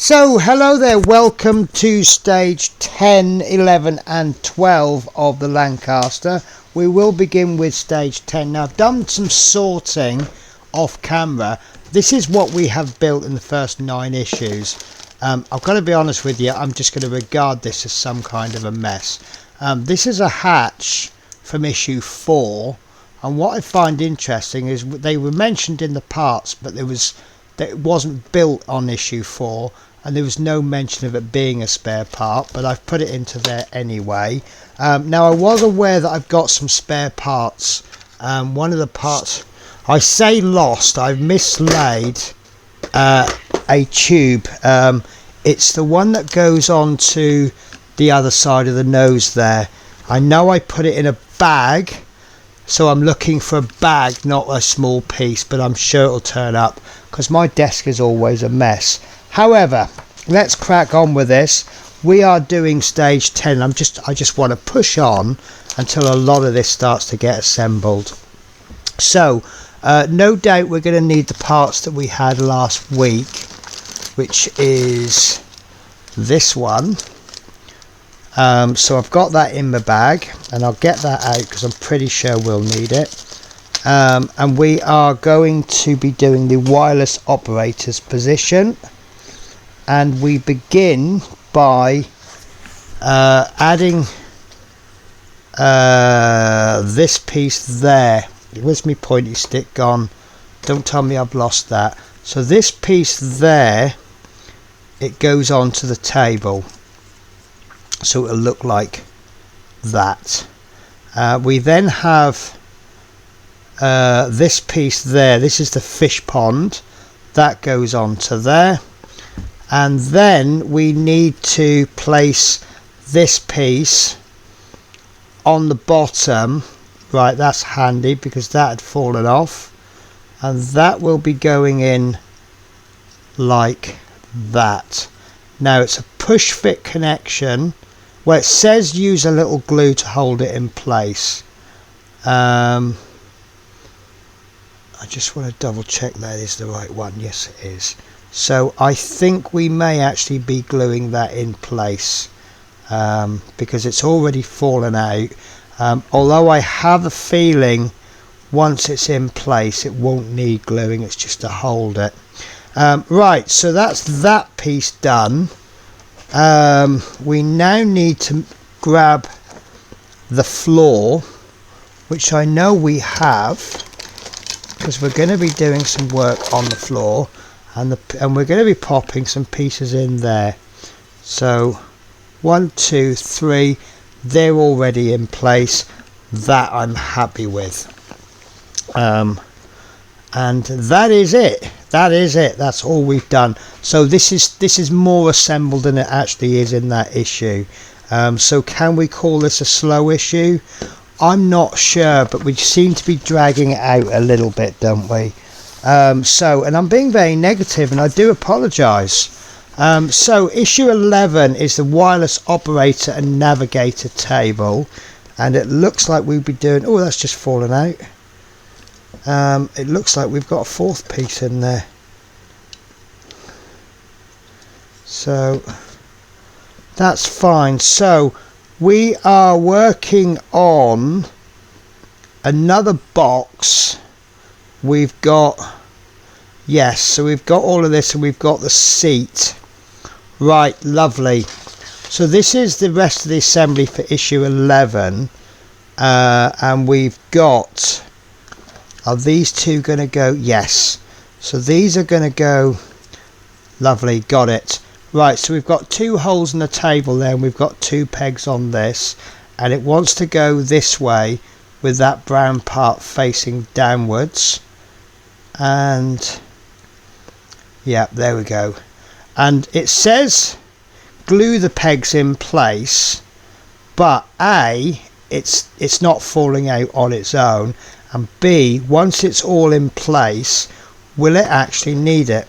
So hello there, welcome to stage 10, 11 and 12 of the Lancaster. We will begin with stage 10. Now I've done some sorting off camera. This is what we have built in the first 9 issues. I've got to be honest with you, I'm just going to regard this as some kind of a mess. This is a hatch from issue 4, and what I find interesting is they were mentioned in the parts, but it wasn't built on issue 4, and there was no mention of it being a spare part, but I've put it into there anyway. Now I was aware that I've got some spare parts. One of the parts, I say lost, I've mislaid a tube. It's the one that goes on to the other side of the nose there. I know I put it in a bag, so I'm looking for a bag, not a small piece, but I'm sure it'll turn up because my desk is always a mess. However, let's crack on with this. We are doing stage 10. I just want to push on until a lot of this starts to get assembled. So no doubt we're going to need the parts that we had last week, which is this one. So I've got that in my bag, and I'll get that out because I'm pretty sure we'll need it. And we are going to be doing the wireless operator's position, and we begin by adding this piece there. Where's my pointy stick gone? Don't tell me I've lost that. So this piece there, it goes onto the table, so it'll look like that. We then have this piece there. This is the fish pond that goes onto there, and then we need to place this piece on the bottom. Right, that's handy because that had fallen off, and that will be going in like that. Now it's a push fit connection where it says use a little glue to hold it in place. I just want to double check that is the right one. Yes, it is. So I think we may actually be gluing that in place because it's already fallen out. Although I have a feeling once it's in place it won't need gluing, it's just to hold it. Right, so that's that piece done. We now need to grab the floor, which I know we have because we're going to be doing some work on the floor, and we're going to be popping some pieces in there. So 1, 2, 3, they're already in place. That I'm happy with. And that is it. That's all we've done. So this is more assembled than it actually is in that issue. So can we call this a slow issue? I'm not sure, but we seem to be dragging it out a little bit, don't we? And I'm being very negative, and I do apologise. So issue 11 is the wireless operator and navigator table, and it looks like we'll be doing, oh, that's just fallen out. It looks like we've got a 4th piece in there, so that's fine. So we are working on another box. We've got, yes, so we've got all of this, and we've got the seat. Right, lovely. So this is the rest of the assembly for issue 11, and we've got, are these two going to go? Yes. So these are going to go. Lovely, got it. Right, so we've got 2 holes in the table there, and we've got 2 pegs on this, and it wants to go this way with that brown part facing downwards. And yeah, there we go. And it says glue the pegs in place, but A, it's not falling out on its own, and B, once it's all in place, will it actually need it?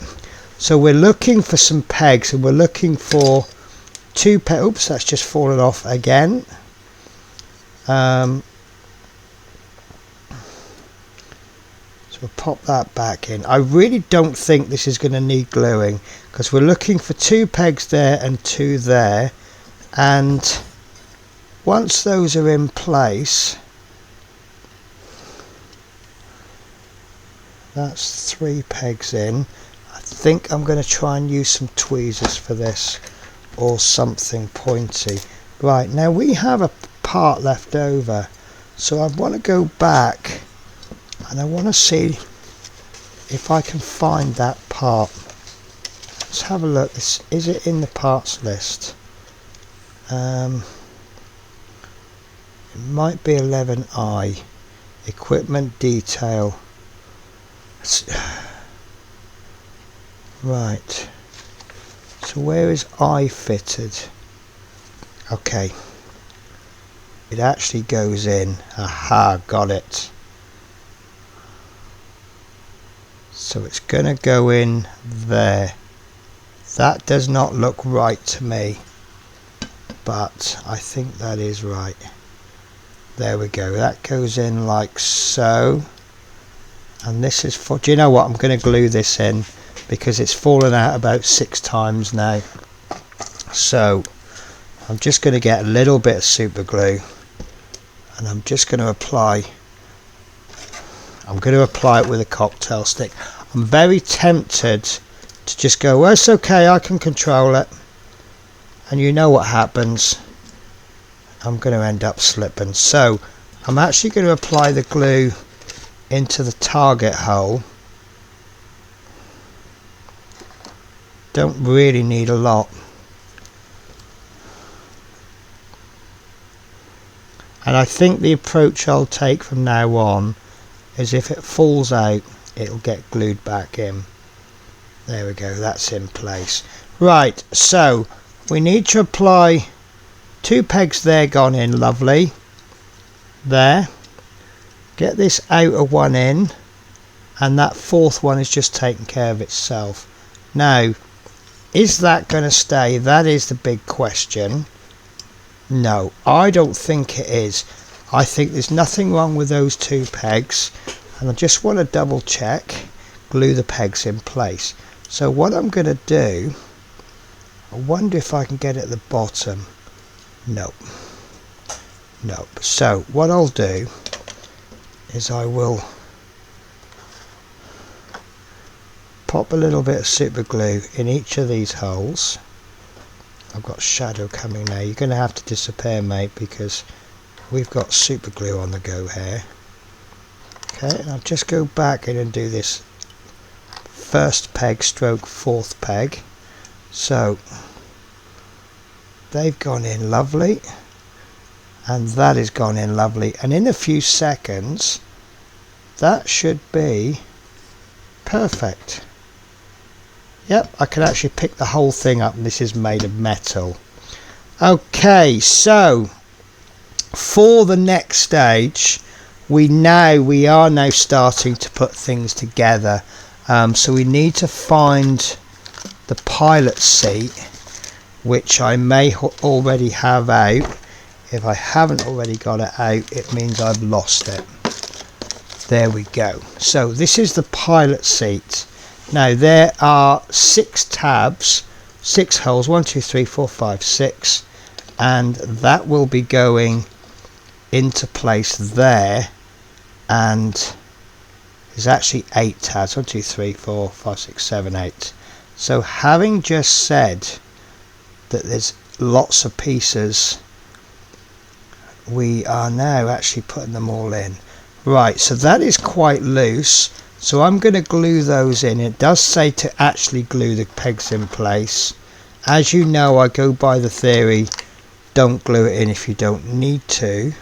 So we're looking for some pegs, and we're looking for 2 pegs. Oops, that's just fallen off again. So So we'll pop that back in. I really don't think this is going to need gluing, because we're looking for 2 pegs there and 2 there, and once those are in place, that's 3 pegs in. I think I'm going to try and use some tweezers for this, or something pointy. Right, now we have a part left over, so I want to go back and I want to see if I can find that part. Let's have a look. Is it in the parts list? It might be 11I, equipment detail. Right, so where is I fitted? Okay, it actually goes in. Aha, got it. So it's gonna go in there. That does not look right to me, but I think that is right. There we go, that goes in like so, and this is for, do you know what, I'm going to glue this in because it's fallen out about 6 times now. So I'm just going to get a little bit of super glue and I'm just going to apply it with a cocktail stick. I'm very tempted to just go, well, it's okay, I can control it, and you know what happens, I'm going to end up slipping. So I'm actually going to apply the glue into the target hole. Don't really need a lot, and I think the approach I'll take from now on is if it falls out, it'll get glued back in. There we go, that's in place. Right, so we need to apply 2 pegs there, gone in, lovely. There. Get this outer one in, and that 4th one is just taking care of itself. Now, is that going to stay? That is the big question. No, I don't think it is. I think there's nothing wrong with those 2 pegs, and I just want to double check, glue the pegs in place. So what I'm going to do, I wonder if I can get it at the bottom. Nope. So what I'll do is I will pop a little bit of super glue in each of these holes. I've got shadow coming now. You're going to have to disappear, mate, because we've got super glue on the go here. Okay, and I'll just go back in and do this 1st peg stroke 4th peg. So they've gone in lovely, and that has gone in lovely, and in a few seconds that should be perfect. Yep, I can actually pick the whole thing up, and this is made of metal. Okay, so for the next stage we are now starting to put things together. So we need to find the pilot seat, which I may already have out. If I haven't already got it out, it means I've lost it. There we go. So this is the pilot seat. Now there are 6 tabs, 6 holes, 1, 2, 3, 4, 5, 6, and that will be going into place there, and there's actually 8 tabs, 1, 2, 3, 4, 5, 6, 7, 8. So having just said that there's lots of pieces, we are now actually putting them all in. Right, so that is quite loose, so I'm going to glue those in. It does say to actually glue the pegs in place. As you know, I go by the theory, don't glue it in if you don't need to.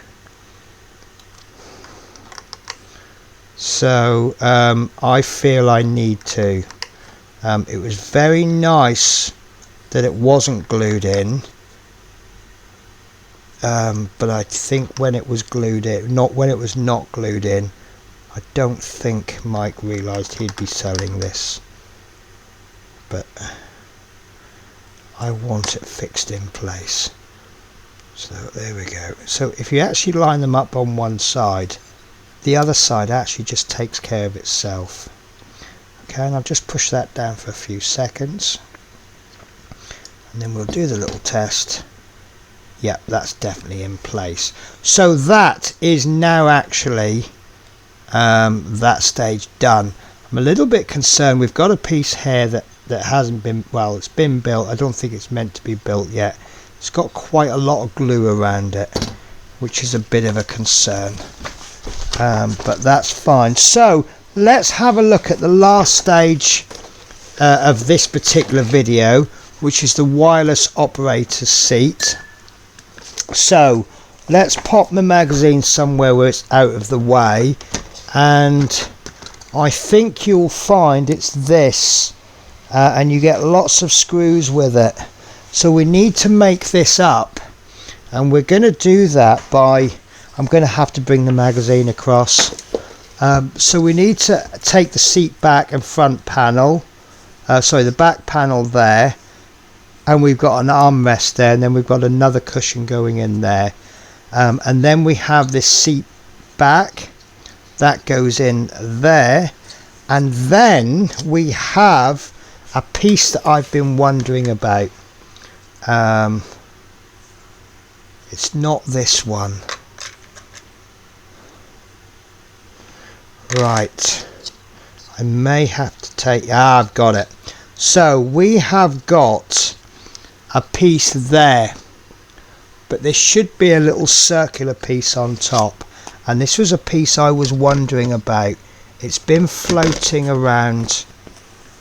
So I feel I need to. It was very nice that it wasn't glued in, but I think when it was glued in, when it was not glued in, I don't think Mike realised he'd be selling this, but I want it fixed in place. So there we go. So if you actually line them up on one side, the other side actually just takes care of itself. Okay, and I'll just push that down for a few seconds, and then we'll do the little test. Yep, that's definitely in place. So that is now actually that stage done. I'm a little bit concerned. We've got a piece here that hasn't been, well, it's been built. I don't think it's meant to be built yet. It's got quite a lot of glue around it, which is a bit of a concern, but that's fine. So let's have a look at the last stage of this particular video, which is the wireless operator's seat. So let's pop the magazine somewhere where it's out of the way, and I think you'll find it's this, and you get lots of screws with it. So we need to make this up, and we're going to do that by, I'm going to have to bring the magazine across. So we need to take the seat back and front panel, sorry, the back panel there, and we've got an armrest there, and then we've got another cushion going in there, and then we have this seat back that goes in there, and then we have a piece that I've been wondering about. It's not this one. Right, I may have to take, I've got it. So we have got a piece there, but there should be a little circular piece on top, and this was a piece I was wondering about. It's been floating around,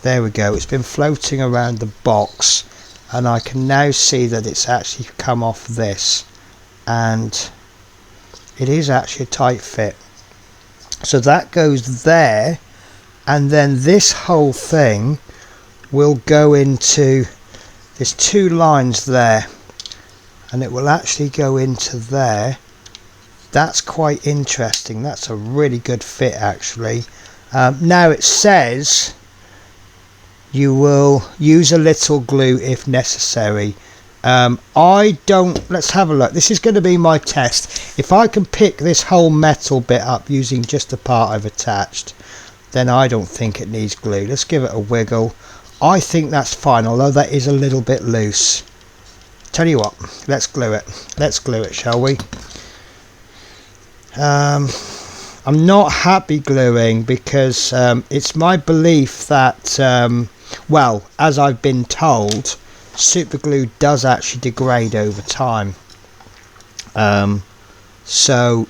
there we go, it's been floating around the box, and I can now see that it's actually come off this, and it is actually a tight fit. So that goes there, and then this whole thing will go into, there's two lines there, and it will actually go into there. That's quite interesting. That's a really good fit actually. Now it says you will use a little glue if necessary. I don't, let's have a look. This is going to be my test. If I can pick this whole metal bit up using just the part I've attached, then I don't think it needs glue. Let's give it a wiggle. I think that's fine, although that is a little bit loose. Tell you what, let's glue it. Let's glue it, shall we? I'm not happy gluing because it's my belief that, well, as I've been told, super glue does actually degrade over time. So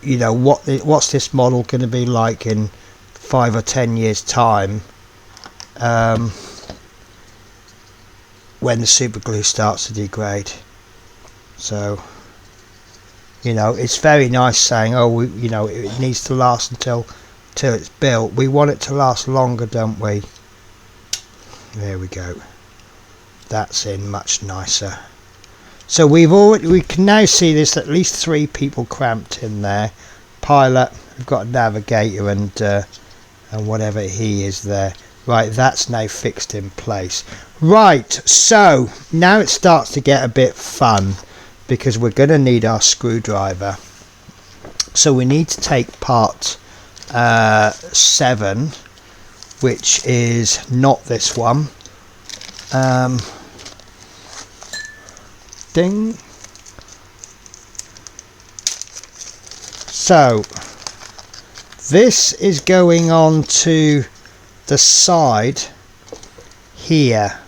you know, what's this model going to be like in 5 or 10 years time, when the super glue starts to degrade? So, you know, it's very nice saying, oh, you know, it needs to last until it's built. We want it to last longer, don't we? There we go. That's in much nicer. So we can now see there's at least 3 people cramped in there. Pilot, we've got a navigator and whatever he is there. Right, that's now fixed in place. Right, so now it starts to get a bit fun, because we're going to need our screwdriver. So we need to take part 7, which is not this one. Ding. So this is going on to the side here,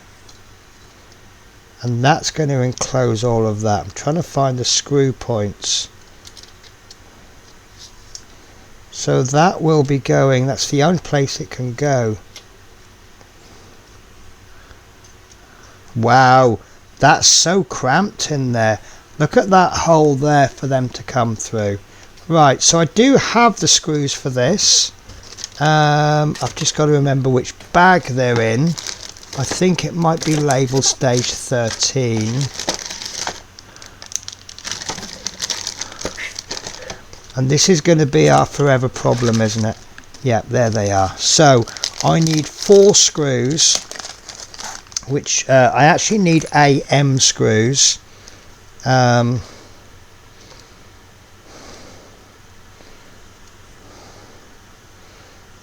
and that's going to enclose all of that. I'm trying to find the screw points. So that will be going, that's the only place it can go. Wow, that's so cramped in there. Look at that hole there for them to come through. Right, so I do have the screws for this. I've just got to remember which bag they're in. I think it might be labelled stage 13. And this is going to be our forever problem, isn't it? Yeah, there they are. So I need 4 screws, which I actually need AM screws.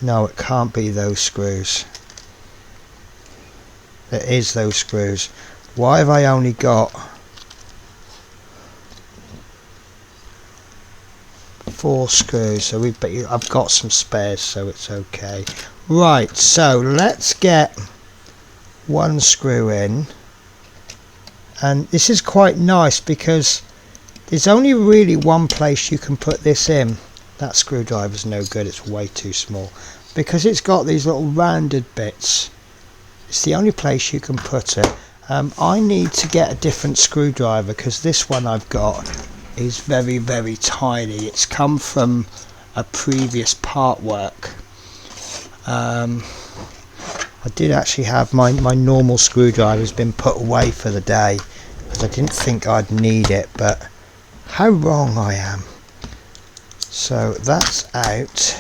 No, it can't be those screws. It is those screws. Why have I only got 4 screws? So I've got some spares, so it's okay. Right, so let's get 1 screw in, and this is quite nice because there's only really one place you can put this in. That screwdriver's no good, it's way too small. Because it's got these little rounded bits, it's the only place you can put it. I need to get a different screwdriver because this one I've got is very, very tiny. It's come from a previous part work. I did actually have my normal screwdriver has been put away for the day because I didn't think I'd need it, but how wrong I am. So that's out.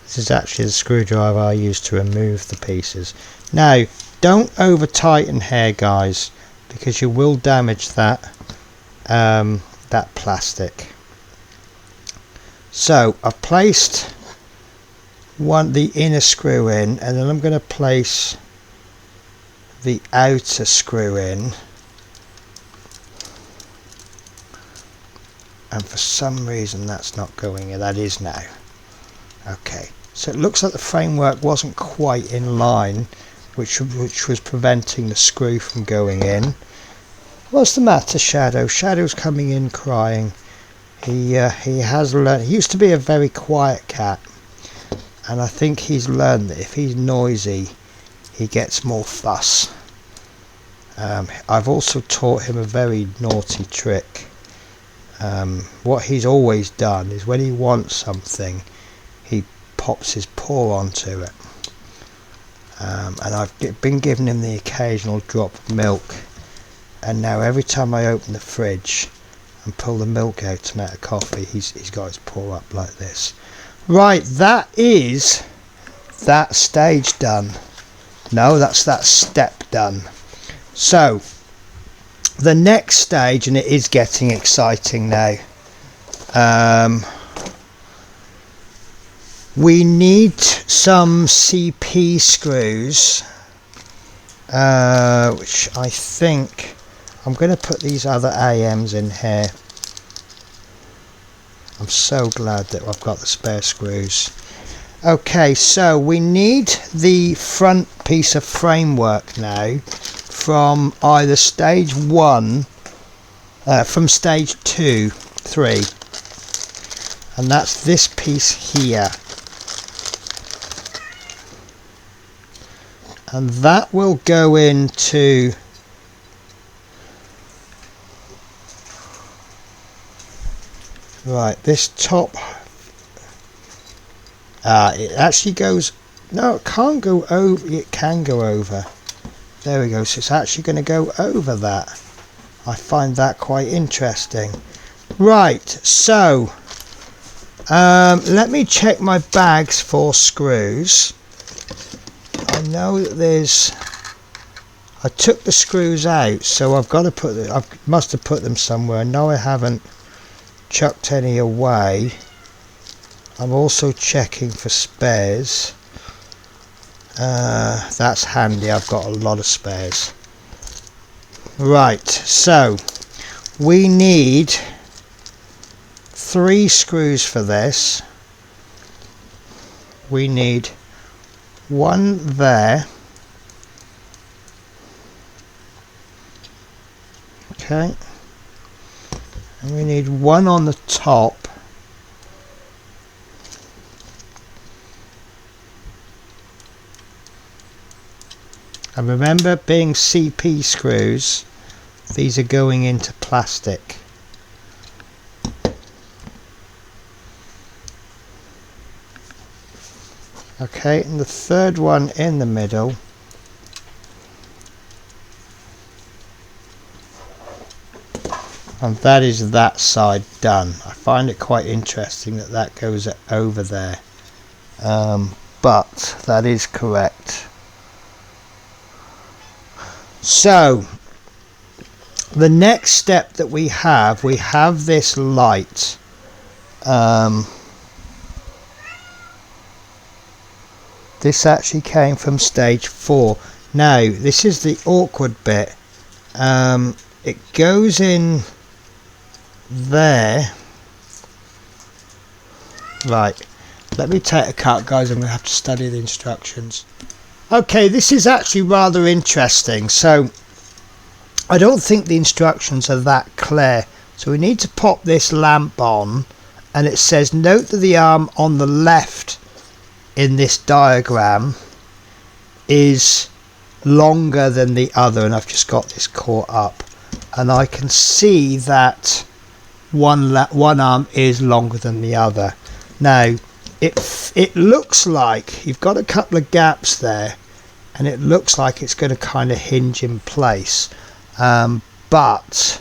This is actually the screwdriver I use to remove the pieces. Now, don't over tighten here, guys, because you will damage that that plastic. So I've placed the inner screw in, and then I'm going to place the outer screw in, and for some reason that's not going in. That is now. Okay, so it looks like the framework wasn't quite in line, which was preventing the screw from going in. What's the matter, Shadow? Shadow's coming in crying. He has learned. He used to be a very quiet cat, and I think he's learned that if he's noisy he gets more fuss. I've also taught him a very naughty trick. What he's always done is when he wants something, he pops his paw onto it. And I've been giving him the occasional drop of milk, and now every time I open the fridge and pull the milk out to make a coffee, he's got his paw up like this. Right, that is that stage done. No, that's that step done. So the next stage, and it is getting exciting now, we need some CP screws, which I think I'm going to put these other AMs in here. I'm so glad that I've got the spare screws. Okay, so we need the front piece of framework now from either stage 1, from stage 2, 3, and that's this piece here. And that will go into right, this top. It actually goes, no, it can't go over, it can go over. There we go, so it's actually going to go over that. I find that quite interesting. Right, so let me check my bags for screws. I know that I took the screws out, so I've got to put I must have put them somewhere. No, I haven't chucked any away. I'm also checking for spares. That's handy, I've got a lot of spares. Right, so we need 3 screws for this. We need 1 there. Okay. And we need 1 on the top. And remember, being CP screws, these are going into plastic. Okay, and the third one in the middle. And that is that side done. I find it quite interesting that that goes over there. But that is correct. So the next step that we have this light. This actually came from stage 4. Now this is the awkward bit. It goes in there. Right, let me take a cut, guys. I'm going to have to study the instructions. Okay, this is actually rather interesting. So I don't think the instructions are that clear. So we need to pop this lamp on, and it says note that the arm on the left in this diagram is longer than the other, and I've just got this caught up, and I can see that one arm is longer than the other. Now it looks like you've got a couple of gaps there, and it looks like it's going to kind of hinge in place, but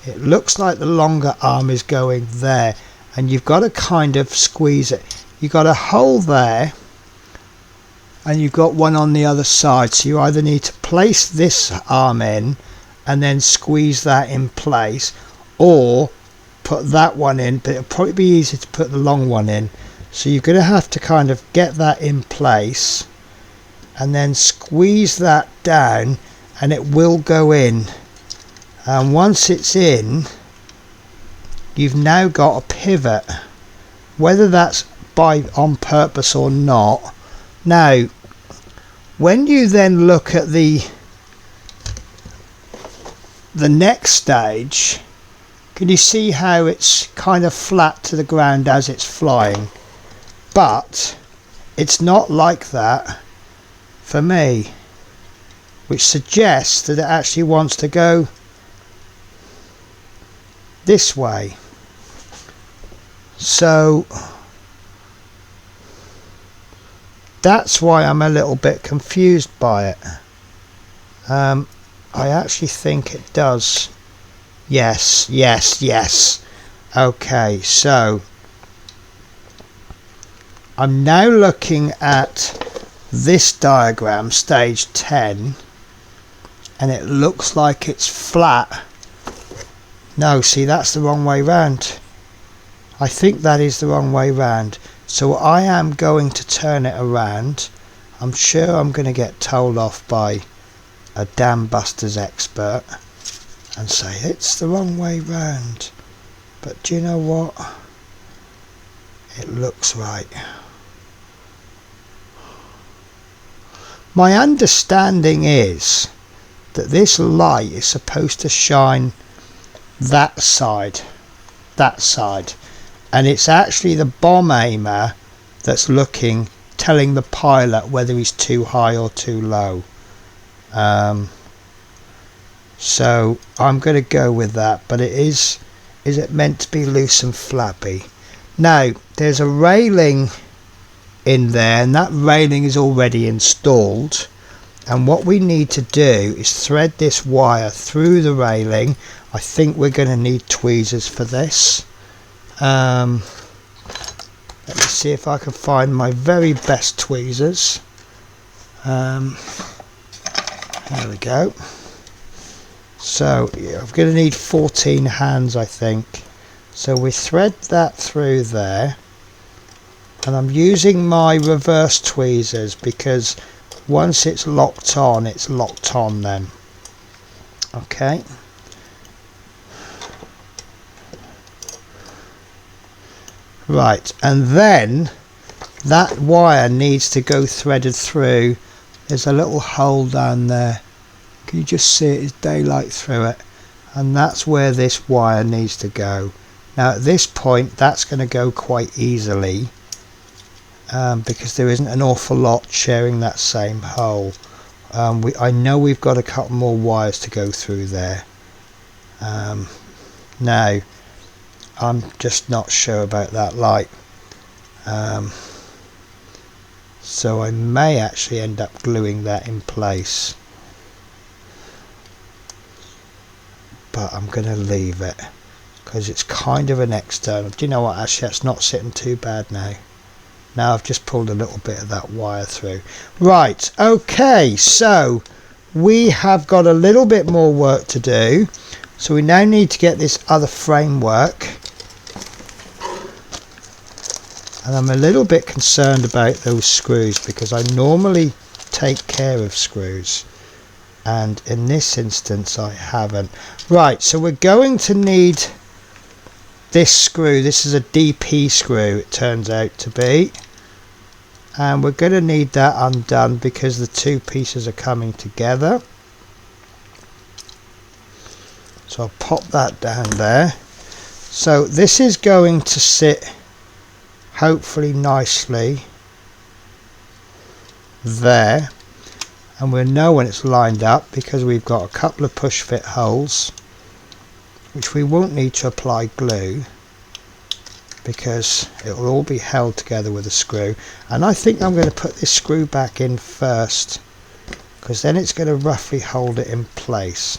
it looks like the longer arm is going there, and you've got to kind of squeeze it. You've got a hole there, and you've got one on the other side, so you either need to place this arm in and then squeeze that in place, or put that one in, but it'll probably be easier to put the long one in. So you're going to have to kind of get that in place and then squeeze that down, and it will go in. And once it's in, you've now got a pivot, whether that's on purpose or not. Now when you then look at the next stage, can you see how it's kind of flat to the ground as it's flying? But it's not like that for me, which suggests that it actually wants to go this way. So that's why I'm a little bit confused by it. I actually think it does. Yes. Okay, so I'm now looking at this diagram, stage 10, and it looks like it's flat. No, see, that's the wrong way round. I think that is the wrong way round. So I am going to turn it around. I'm sure I'm going to get told off by a dam busters expert and say it's the wrong way round. But do you know what? It looks right. My understanding is that this light is supposed to shine that side, and it's actually the bomb aimer that's telling the pilot whether he's too high or too low. So I'm going to go with that, but is it meant to be loose and flappy? Now there's a railing in there, and that railing is already installed, and what we need to do is thread this wire through the railing. I think we're going to need tweezers for this. Let me see if I can find my very best tweezers. There we go. So yeah, I'm going to need 14 hands, I think. So we thread that through there, and I'm using my reverse tweezers because once it's locked on then. Okay. Right, and then that wire needs to go threaded through. There's a little hole down there. Can you just see it? There's daylight through it, and that's where this wire needs to go. Now at this point that's going to go quite easily because there isn't an awful lot sharing that same hole. I know we've got a couple more wires to go through there. Now I'm just not sure about that light, so I may actually end up gluing that in place, but I'm going to leave it because it's kind of an external. Do you know what, actually that's not sitting too bad now. Now I've just pulled a little bit of that wire through. Right, okay, so we have got a little bit more work to do. So we now need to get this other framework, and I'm a little bit concerned about those screws because I normally take care of screws, and in this instance I haven't. Right, so we're going to need this screw. This is a DP screw, it turns out to be, and we're going to need that undone because the two pieces are coming together. So I'll pop that down there. So this is going to sit hopefully nicely there, and we'll know when it's lined up because we've got a couple of push fit holes which we won't need to apply glue because it will all be held together with a screw. And I think I'm going to put this screw back in first because then it's going to roughly hold it in place.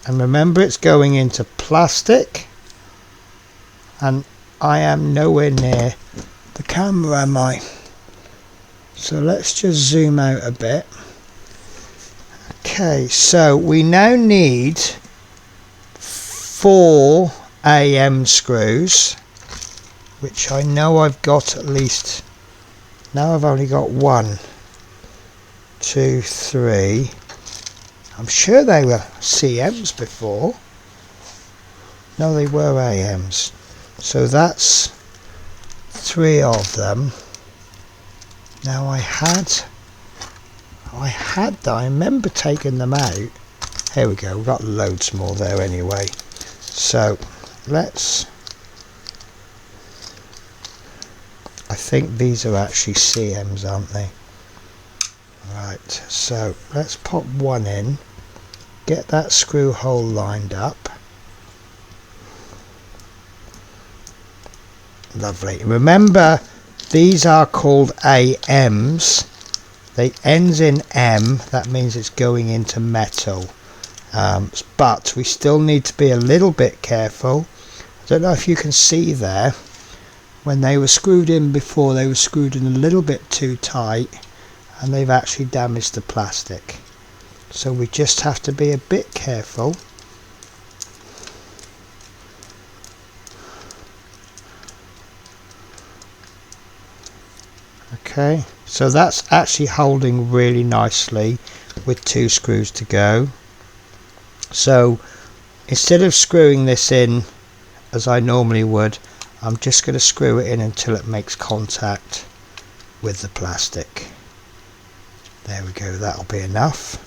And remember, it's going into plastic, and I am nowhere near the camera, am I? So let's just zoom out a bit. Okay, so we now need 4 AM screws, which I know I've got at least. Now I've only got 1, 2, 3. I'm sure they were CMs before. No, they were AMs. So that's 3 of them. Now I remember taking them out. Here we go, we've got loads more there anyway. So let's, I think these are actually CMs, aren't they? Right, so let's pop 1 in, get that screw hole lined up. Lovely. Remember, these are called AMs. They ends in M, that means it's going into metal. But we still need to be a little bit careful. I don't know if you can see there, when they were screwed in before, they were screwed in a little bit too tight, and they've actually damaged the plastic. So we just have to be a bit careful. Okay, so that's actually holding really nicely with 2 screws to go. So instead of screwing this in as I normally would, I'm just going to screw it in until it makes contact with the plastic. There we go, that'll be enough.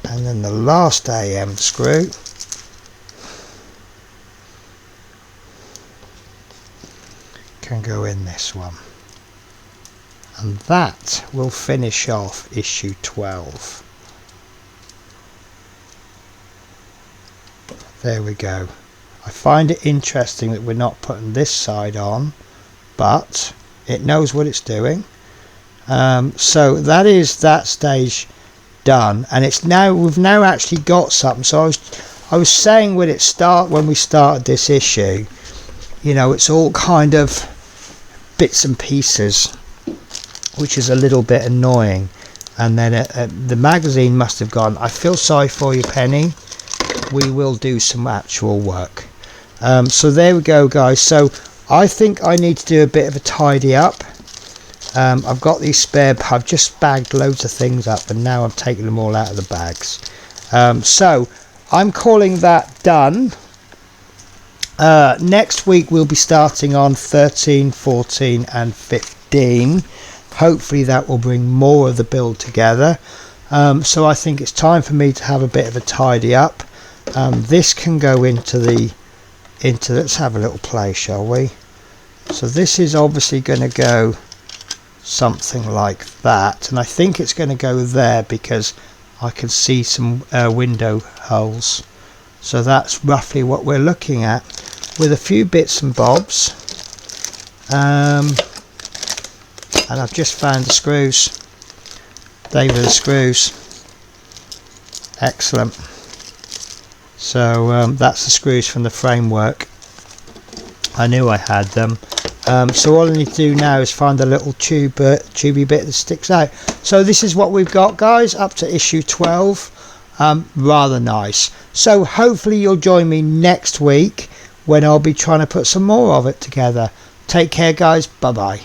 And then the last AM screw can go in this one, and that will finish off issue 12. There we go. I find it interesting that we're not putting this side on, but it knows what it's doing. So that is that stage done, and it's now, we've now actually got something. So I was saying when we started this issue, you know, it's all kind of bits and pieces, which is a little bit annoying. And then the magazine must have gone, I feel sorry for you, Penny, we will do some actual work. So there we go, guys. So I think I need to do a bit of a tidy up. I've got these spare, I've just bagged loads of things up, and now I'm taking them all out of the bags. So I'm calling that done. Next week we'll be starting on 13, 14 and 15. Hopefully that will bring more of the build together. So I think it's time for me to have a bit of a tidy up. This can go into let's have a little play, shall we? So this is obviously going to go something like that, and I think it's going to go there because I can see some window holes. So that's roughly what we're looking at, with a few bits and bobs. And I've just found the screws. They were the screws. Excellent. So that's the screws from the framework. I knew I had them. So all I need to do now is find a little tubey bit that sticks out. So this is what we've got, guys, up to issue 12. Rather nice. So hopefully you'll join me next week when I'll be trying to put some more of it together. Take care, guys. Bye bye.